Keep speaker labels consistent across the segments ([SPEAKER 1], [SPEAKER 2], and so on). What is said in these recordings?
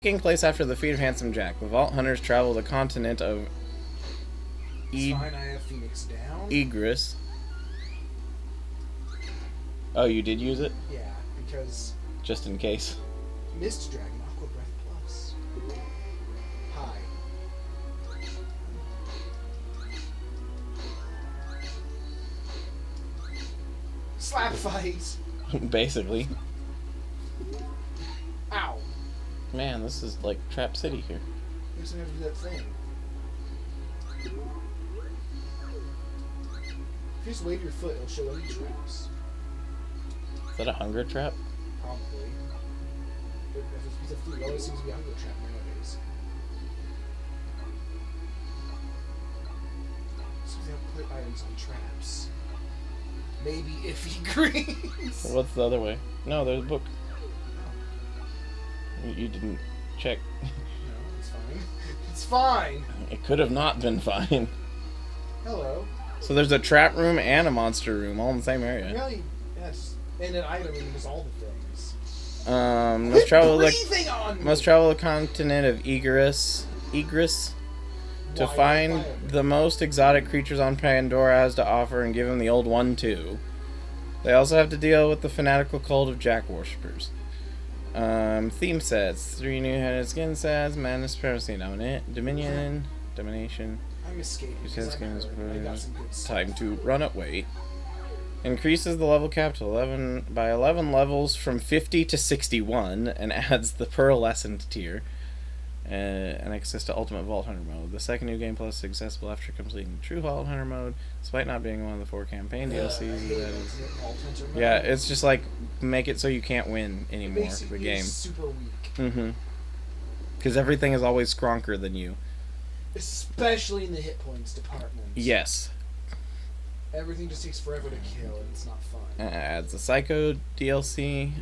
[SPEAKER 1] Taking place after the defeat of Handsome Jack, the Vault Hunters travel the continent of
[SPEAKER 2] It's fine, I have Phoenix down.
[SPEAKER 1] Egris. Oh, you did use it?
[SPEAKER 2] Yeah, because
[SPEAKER 1] Just in case.
[SPEAKER 2] Mist Dragon, Aqua Breath Plus. Hi. Slap fight!
[SPEAKER 1] Basically.
[SPEAKER 2] Ow!
[SPEAKER 1] Man, this is like Trap City here.
[SPEAKER 2] You just have to do that thing. If you just wave your foot, it'll show any traps.
[SPEAKER 1] Is that a hunger trap?
[SPEAKER 2] Probably. If it's a piece of food, it always seems to be a hunger trap nowadays. Seems they don't put items on traps. Maybe iffy greens.
[SPEAKER 1] What's the other way? No, there's a book. You didn't check.
[SPEAKER 2] No, it's fine. It's fine!
[SPEAKER 1] It could have not been fine.
[SPEAKER 2] Hello.
[SPEAKER 1] So there's a trap room and a monster room all in the same area.
[SPEAKER 2] Really? Yes. And an item and just all the things.
[SPEAKER 1] Must travel
[SPEAKER 2] on
[SPEAKER 1] the continent of Egris to
[SPEAKER 2] Why
[SPEAKER 1] find
[SPEAKER 2] fire?
[SPEAKER 1] the most exotic creatures on Pandora has to offer and give them the old one too. They also have to deal with the fanatical cult of Jack worshippers. Theme sets: 3 new headed skin sets, Madness, Supremacy, Dominion, Domination.
[SPEAKER 2] I'm escaping.
[SPEAKER 1] Because
[SPEAKER 2] I got some good stuff.
[SPEAKER 1] time to run away. Increases the level cap to 11 by 11 levels from 50 to 61 and adds the Pearlescent tier and access to Ultimate Vault Hunter mode. The second new game plus is accessible after completing True Vault Hunter mode, despite not being one of the 4 campaign DLCs. Yeah, it's just like make it so you can't win anymore
[SPEAKER 2] Basically,
[SPEAKER 1] the game.
[SPEAKER 2] it's super weak.
[SPEAKER 1] Mm-hmm. Because everything is always skronker than you.
[SPEAKER 2] Especially in the hit points department.
[SPEAKER 1] Yes.
[SPEAKER 2] Everything just takes forever to kill and it's not fun.
[SPEAKER 1] Adds a Psycho DLC.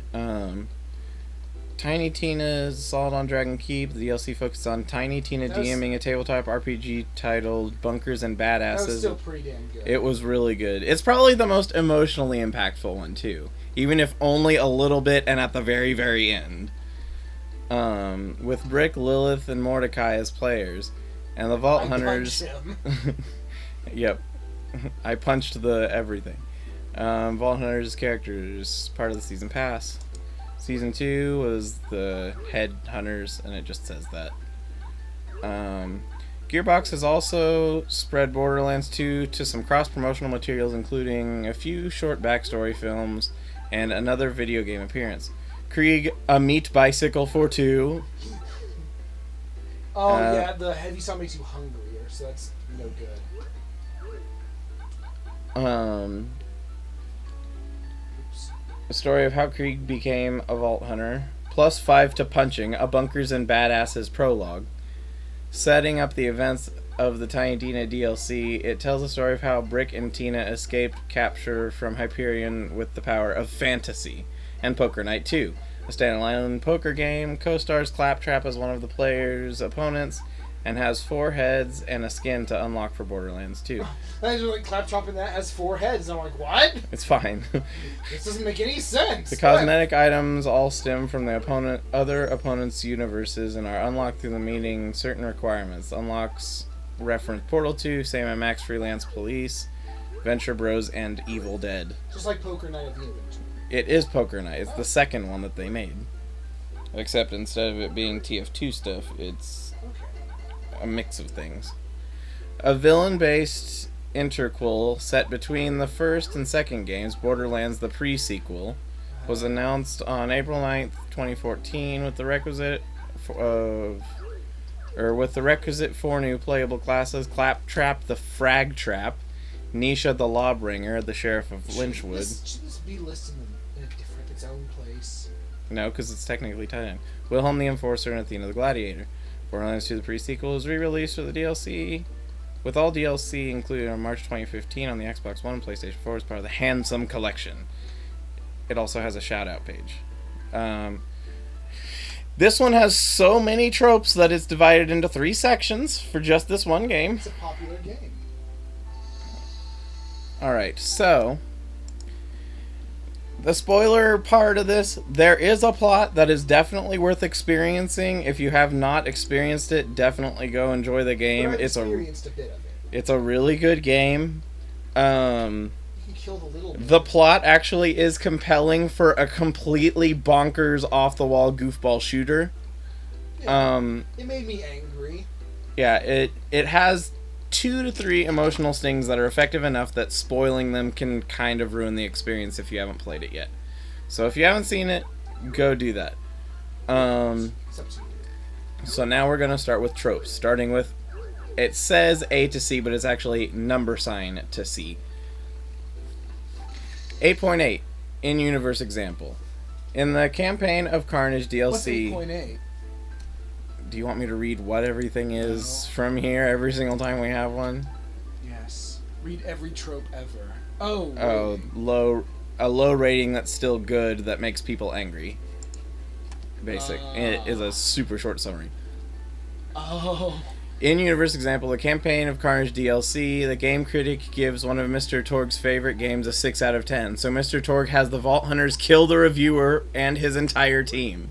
[SPEAKER 1] Tiny Tina's Assault on Dragon Keep. The DLC focuses on Tiny Tina DMing a tabletop RPG titled Bunkers and Badasses.
[SPEAKER 2] That was still pretty damn good.
[SPEAKER 1] It was really good. It's probably the most emotionally impactful one too, even if only a little bit and at the very, very end. With Brick, Lilith, and Mordecai as players, and the Vault Hunters. Yep, I punched the everything. Vault Hunters characters part of the season pass. Season 2 was the head hunters, and it just says that. Gearbox has also spread Borderlands 2 to some cross-promotional materials, including a few short backstory films and another video game appearance. Krieg, a meat bicycle for 2.
[SPEAKER 2] Oh, yeah, the heavy sound makes you hungrier, so that's no good.
[SPEAKER 1] A story of how Krieg became a Vault Hunter. Plus 5 to punching, a Bunkers and Badasses prologue. Setting up the events of the Tiny Tina DLC, it tells the story of how Brick and Tina escaped capture from Hyperion with the power of fantasy. And Poker Night 2, a standalone poker game, co-stars Claptrap as one of the player's opponents, and has 4 heads and a skin to unlock for Borderlands 2.
[SPEAKER 2] I was like Claptrap in that has 4 heads, and I'm like, what?
[SPEAKER 1] It's fine.
[SPEAKER 2] This doesn't make any sense.
[SPEAKER 1] The cosmetic items all stem from the other opponents' universes and are unlocked through the meeting certain requirements. Unlocks reference Portal 2, Sam & Max Freelance Police, Venture Bros, and Evil Dead.
[SPEAKER 2] Just like Poker Night at the Adventure.
[SPEAKER 1] It is Poker Night. It's the second one that they made. Except instead of it being TF2 stuff, it's a mix of things. A villain-based interquel set between the first and second games, Borderlands the pre-sequel, was announced on April 9th, 2014 with the requisite 4 new playable classes: Claptrap the Frag Trap, Nisha the Lawbringer, the Sheriff of Lynchwood.
[SPEAKER 2] Should this be listed in its own place?
[SPEAKER 1] No, because it's technically tied in. Wilhelm the Enforcer and Athena the Gladiator. Borderlands 2 the pre-sequel was re-released for the DLC, with all DLC included on March 2015 on the Xbox One and PlayStation 4 as part of the Handsome Collection. It also has a shout-out page. This one has so many tropes that it's divided into 3 sections for just this one game.
[SPEAKER 2] It's a popular game.
[SPEAKER 1] Alright, so the spoiler part of this, there is a plot that is definitely worth experiencing. If you have not experienced it, definitely go enjoy the game.
[SPEAKER 2] But I've experienced a bit of it.
[SPEAKER 1] It's a really good game.
[SPEAKER 2] He killed a little bit.
[SPEAKER 1] The plot actually is compelling for a completely bonkers, off-the-wall goofball shooter.
[SPEAKER 2] Yeah, it made me angry.
[SPEAKER 1] Yeah, it has 2 to 3 emotional stings that are effective enough that spoiling them can kind of ruin the experience if you haven't played it yet. So if you haven't seen it, go do that. So now we're going to start with tropes, starting with, it says A to C, but it's actually number sign to C. 8.8, in-universe example. In the Campaign of Carnage DLC...
[SPEAKER 2] What's 8.8?
[SPEAKER 1] Do you want me to read what everything is from here every single time we have one?
[SPEAKER 2] Yes. Read every trope ever. Oh.
[SPEAKER 1] A low rating that's still good that makes people angry. Basic. It is a super short summary.
[SPEAKER 2] Oh.
[SPEAKER 1] In-universe example, the Campaign of Carnage DLC, the game critic gives one of Mr. Torg's favorite games a 6 out of 10. So Mr. Torg has the Vault Hunters kill the reviewer and his entire team.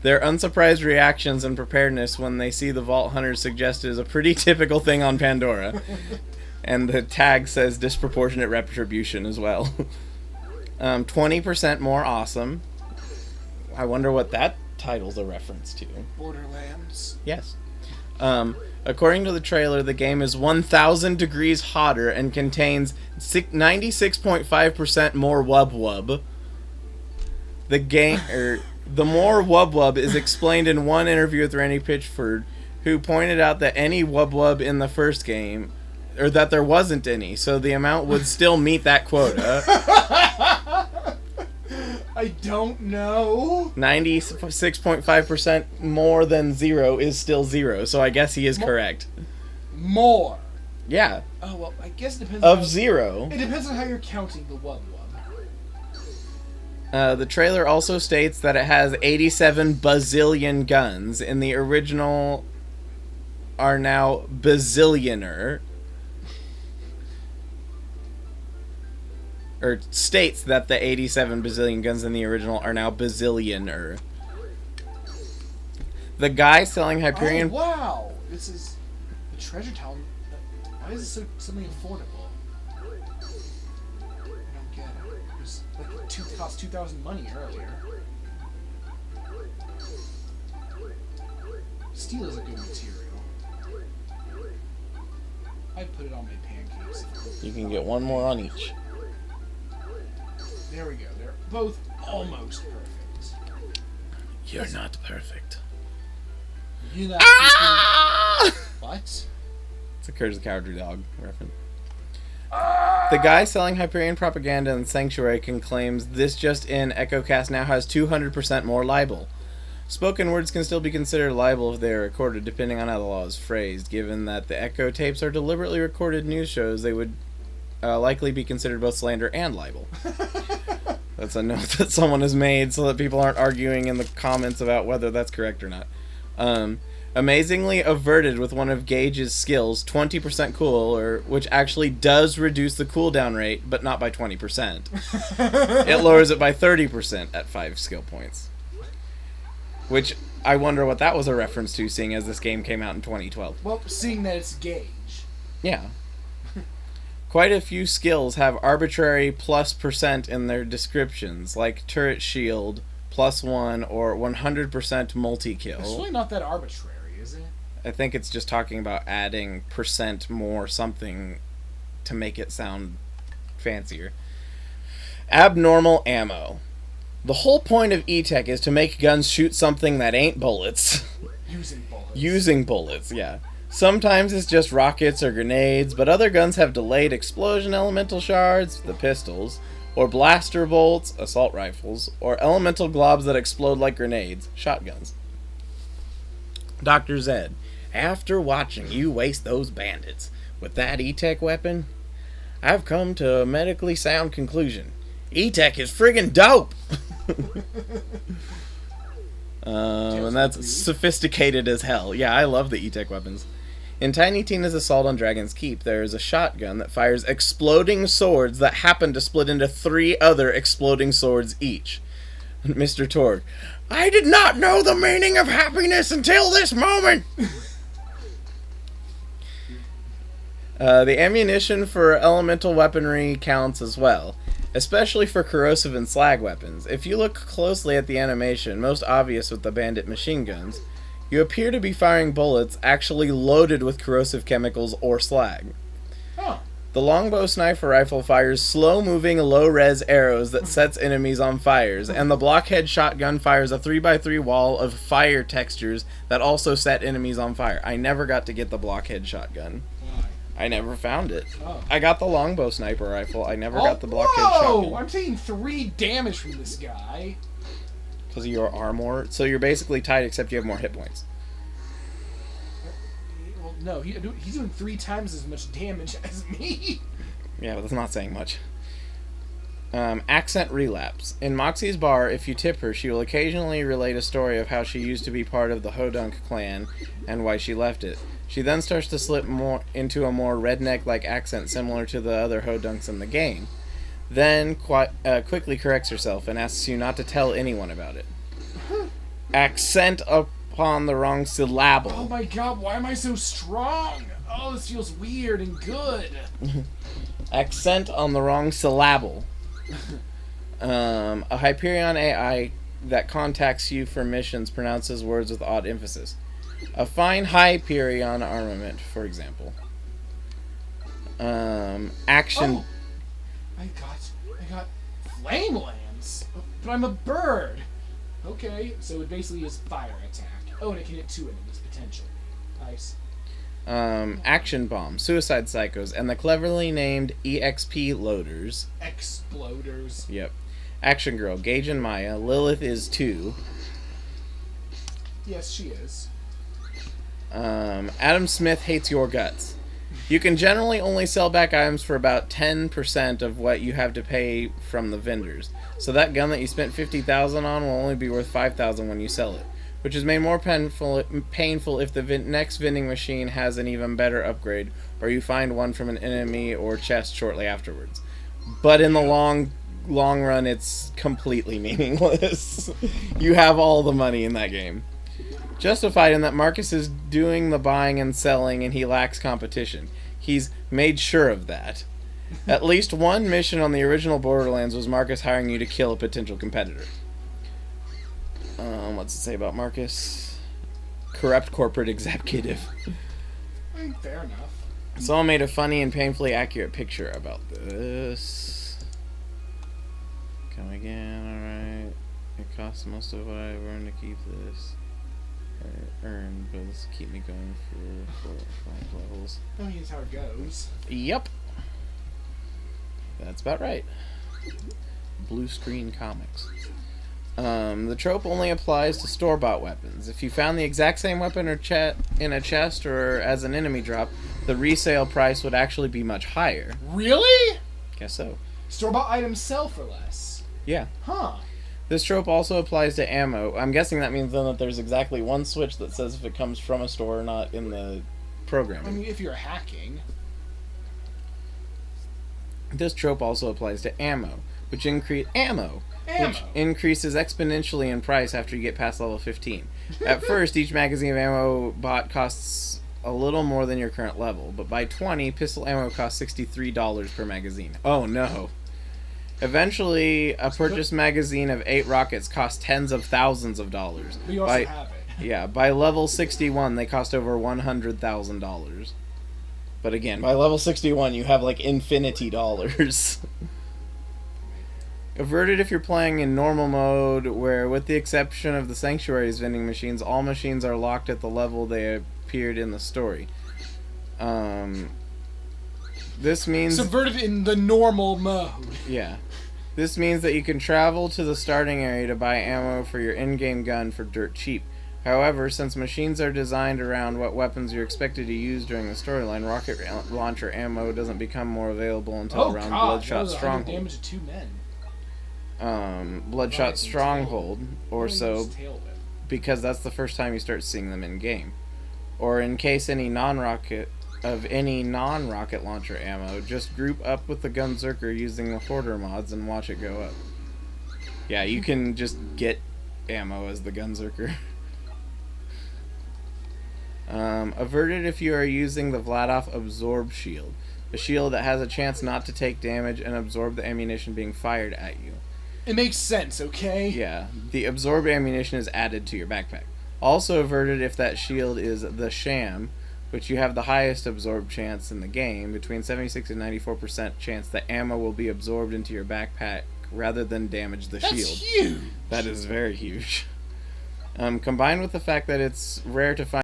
[SPEAKER 1] Their unsurprised reactions and preparedness when they see the Vault Hunters suggested is a pretty typical thing on Pandora. And the tag says disproportionate retribution as well. 20% more awesome. I wonder what that title's a reference to.
[SPEAKER 2] Borderlands.
[SPEAKER 1] Yes. According to the trailer, the game is 1,000 degrees hotter and contains 96.5% more wub wub. The more wub wub is explained in one interview with Randy Pitchford, who pointed out that any wub wub in the first game, or that there wasn't any, so the amount would still meet that quota.
[SPEAKER 2] I don't know.
[SPEAKER 1] 96.5% more than 0 is still 0, so I guess he is correct.
[SPEAKER 2] More.
[SPEAKER 1] Yeah.
[SPEAKER 2] Oh, well, I guess it depends
[SPEAKER 1] Of
[SPEAKER 2] on
[SPEAKER 1] 0.
[SPEAKER 2] It depends on how you're counting the wub wub.
[SPEAKER 1] The trailer also states that it has 87 bazillion guns. In the original are now bazillioner. Or states that the 87 bazillion guns in the original are now bazillioner. The guy selling Hyperion...
[SPEAKER 2] Oh, wow! This is the Treasure Town. Why is this something affordable? I don't get it. It was like it cost 2,000 money earlier. Steel is a good material. I'd put it on my pancakes.
[SPEAKER 1] You can get one more on each.
[SPEAKER 2] There we go. They're both almost perfect.
[SPEAKER 1] You're not perfect.
[SPEAKER 2] You're not What?
[SPEAKER 1] It's a Courage the Cowardly Dog reference. The guy selling Hyperion propaganda in Sanctuary claims this just in, EchoCast now has 200% more libel. Spoken words can still be considered libel if they are recorded, depending on how the law is phrased. Given that the Echo tapes are deliberately recorded news shows, they would likely be considered both slander and libel. That's a note that someone has made so that people aren't arguing in the comments about whether that's correct or not. Amazingly averted with one of Gage's skills, 20% cooler, which actually does reduce the cooldown rate, but not by 20%. It lowers it by 30% at 5 skill points. Which, I wonder what that was a reference to, seeing as this game came out in 2012.
[SPEAKER 2] Well, seeing that it's Gage.
[SPEAKER 1] Yeah. Quite a few skills have arbitrary +% in their descriptions, like turret shield, +1, or 100% multi-kill.
[SPEAKER 2] It's really not that arbitrary, is it?
[SPEAKER 1] I think it's just talking about adding % more something to make it sound fancier. Abnormal ammo. The whole point of E-Tech is to make guns shoot something that ain't bullets.
[SPEAKER 2] Using bullets.
[SPEAKER 1] Using bullets, yeah. Sometimes it's just rockets or grenades, but other guns have delayed explosion elemental shards, the pistols, or blaster bolts, assault rifles, or elemental globs that explode like grenades, shotguns. Dr. Zed, after watching you waste those bandits with that E-Tech weapon, I've come to a medically sound conclusion. E-Tech is friggin' dope! And that's sophisticated as hell. Yeah, I love the E-Tech weapons. In Tiny Tina's Assault on Dragon's Keep, there is a shotgun that fires exploding swords that happen to split into 3 other exploding swords each. Mr. Torg, I did not know the meaning of happiness until this moment! The ammunition for elemental weaponry counts as well, especially for corrosive and slag weapons. If you look closely at the animation, most obvious with the bandit machine guns, you appear to be firing bullets actually loaded with corrosive chemicals or slag.
[SPEAKER 2] Huh.
[SPEAKER 1] The longbow sniper rifle fires slow-moving, low-res arrows that sets enemies on fires, and the blockhead shotgun fires a 3x3 wall of fire textures that also set enemies on fire. I never got to get the blockhead shotgun.
[SPEAKER 2] Why?
[SPEAKER 1] I never found it.
[SPEAKER 2] Oh.
[SPEAKER 1] I got the longbow sniper rifle. I never got the blockhead shotgun.
[SPEAKER 2] I'm taking 3 damage from this guy.
[SPEAKER 1] Because of your armor. So you're basically tied except you have more hit points.
[SPEAKER 2] Well, no, he's doing 3 times as much damage as me.
[SPEAKER 1] Yeah, but that's not saying much. Accent relapse. In Moxie's bar, if you tip her, she will occasionally relate a story of how she used to be part of the Hodunk clan and why she left it. She then starts to slip more into a more redneck-like accent similar to the other Hodunks in the game. Then quickly corrects herself and asks you not to tell anyone about it. Accent upon the wrong syllable.
[SPEAKER 2] Oh my god, why am I so strong? Oh, this feels weird and good.
[SPEAKER 1] Accent on the wrong syllable. A Hyperion AI that contacts you for missions pronounces words with odd emphasis. A fine Hyperion armament, for example. Action.
[SPEAKER 2] Oh, I got Flamelands, but I'm a bird. Okay, so it basically is fire attack. Oh, and it can hit 2 enemies potentially. Nice.
[SPEAKER 1] Action bomb, suicide psychos, and the cleverly named EXP loaders.
[SPEAKER 2] Exploders.
[SPEAKER 1] Yep. Action girl, Gage and Maya. Lilith is 2.
[SPEAKER 2] Yes, she is.
[SPEAKER 1] Adam Smith hates your guts. You can generally only sell back items for about 10% of what you have to pay from the vendors. So that gun that you spent $50,000 on will only be worth $5,000 when you sell it, which is made more painful if the next vending machine has an even better upgrade, or you find one from an enemy or chest shortly afterwards. But in the long run, it's completely meaningless. You have all the money in that game. Justified in that Marcus is doing the buying and selling and he lacks competition. He's made sure of that. At least one mission on the original Borderlands was Marcus hiring you to kill a potential competitor. What's it say about Marcus? Corrupt corporate executive.
[SPEAKER 2] I mean, fair enough.
[SPEAKER 1] Someone made a funny and painfully accurate picture about this. Come again, alright. It costs most of what I've earned to keep this. Earned, but this will keep me going for 5 levels.
[SPEAKER 2] I mean, that's how it goes.
[SPEAKER 1] Yep. That's about right. Blue Screen Comics. The trope only applies to store-bought weapons. If you found the exact same weapon or in a chest or as an enemy drop, the resale price would actually be much higher.
[SPEAKER 2] Really?
[SPEAKER 1] Guess so.
[SPEAKER 2] Store-bought items sell for less.
[SPEAKER 1] Yeah.
[SPEAKER 2] Huh.
[SPEAKER 1] This trope also applies to ammo. I'm guessing that means then that there's exactly one switch that says if it comes from a store or not in the programming.
[SPEAKER 2] I mean, if you're hacking.
[SPEAKER 1] This trope also applies to ammo, which increases exponentially in price after you get past level 15. At first, each magazine of ammo bought costs a little more than your current level, but by 20, pistol ammo costs $63 per magazine. Oh no. Eventually, a purchased magazine of 8 rockets costs tens of thousands of dollars.
[SPEAKER 2] We also have it.
[SPEAKER 1] Yeah, by level 61, they cost over $100,000. But again, by level 61, you have like infinity dollars. Averted if you're playing in normal mode, where with the exception of the Sanctuary's vending machines, all machines are locked at the level they appeared in the story. This means...
[SPEAKER 2] Subverted in the normal mode.
[SPEAKER 1] Yeah. This means that you can travel to the starting area to buy ammo for your in-game gun for dirt cheap. However, since machines are designed around what weapons you're expected to use during the storyline, rocket launcher ammo doesn't become more available until around Bloodshot Stronghold.
[SPEAKER 2] Damage to 2 men.
[SPEAKER 1] Bloodshot Stronghold, or so, because that's the first time you start seeing them in-game. Or in case any non-rocket launcher ammo, just group up with the Gunzerker using the Hoarder mods and watch it go up. Yeah, you can just get ammo as the Gunzerker. Averted if you are using the Vladoff Absorb Shield. A shield that has a chance not to take damage and absorb the ammunition being fired at you.
[SPEAKER 2] It makes sense, okay?
[SPEAKER 1] Yeah, the absorbed ammunition is added to your backpack. Also averted if that shield is the Sham, which you have the highest absorb chance in the game, between 76 and 94% chance that ammo will be absorbed into your backpack rather than damage the shield.
[SPEAKER 2] That's huge!
[SPEAKER 1] That is very huge. Combined with the fact that it's rare to find